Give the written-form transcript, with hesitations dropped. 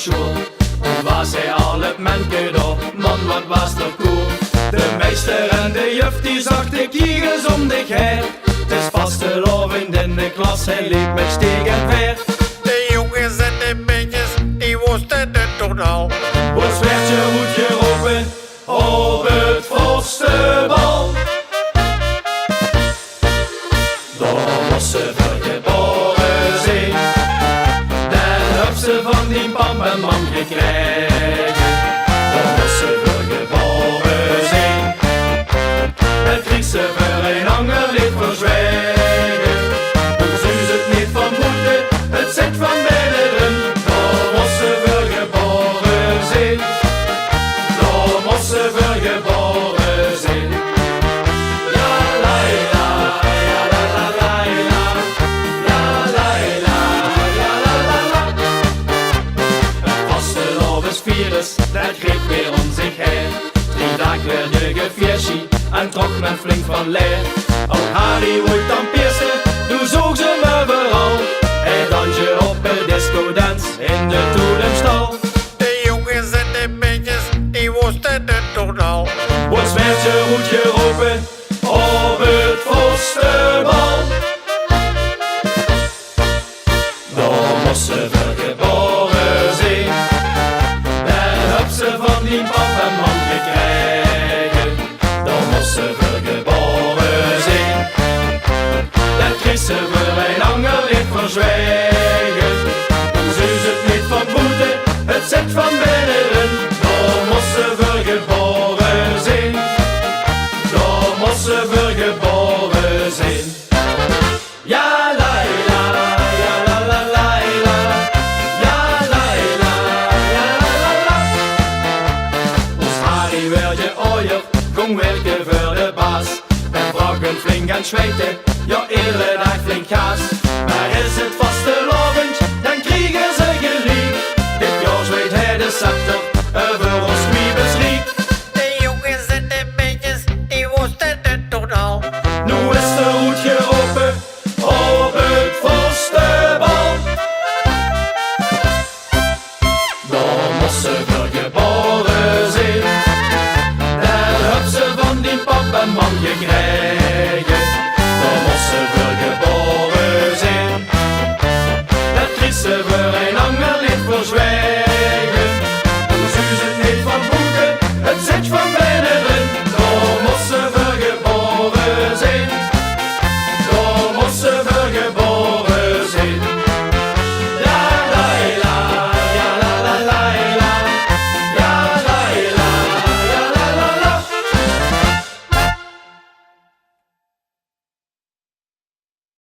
school. Toen was hij al het manneke door, man wat was er cool. De meester en de juf die zag de kiegels om de geer. Het is vastelovend in de klas, hij liep met steeg en veer. De jongens en de meisjes, die wisten het toch al. Ons werd je goed geroepen op het vorstenbal. Daar was ze vergeboren zijn, daar heb ze van die pamperman gekregen. Daar was ze vergeboren zijn, daar kreeg ze voor een ander lied verzwijgen. Toen zou ze het niet vermoeden, het zit van binnen. Daar was ze vergeboren zijn, daar was ze vergeboren zijn. Ja la la, ja la la la la, ja la la, ja la la la. Het vastelovensvirus, dat greep weer om zich heen. 3 dagen werd je gefiersie en trok men flink van leer. Ook Harry woelt dan piersten, toen zoog ze me overal. En dansje op het disco dans in de toelemstal. De jongens en de meisjes, die wisten het toch al. Ons werd je goed geroepen op het vorstenbal. Daar moest ze vergeboren zijn, daar heb ze van die pamperman gekregen. Daar moest ze vergeboren zijn, daar kreeg ze voor een ander licht verzwijgen. Toen zou ze het niet vermoeden, het zit van binnen. Daar moest ze vergeboren zijn, daar moest ze vergeboren zijn. Ja la la, ja la la la la, ja la la, ja la la la. Ons Harry werd je ooier, kon werken voor de baas. En braken flink aan zweten, ja iedere dag flink gas. Maar is het vastelovend, dan kriegen ze geliefd. Dit jaar zweet hij de scepter over ons kwiebesriet. De jongens en de meisjes, die wisten het toch al. Nu is de hoed geroepen op het vorstenbal. Daar moest ze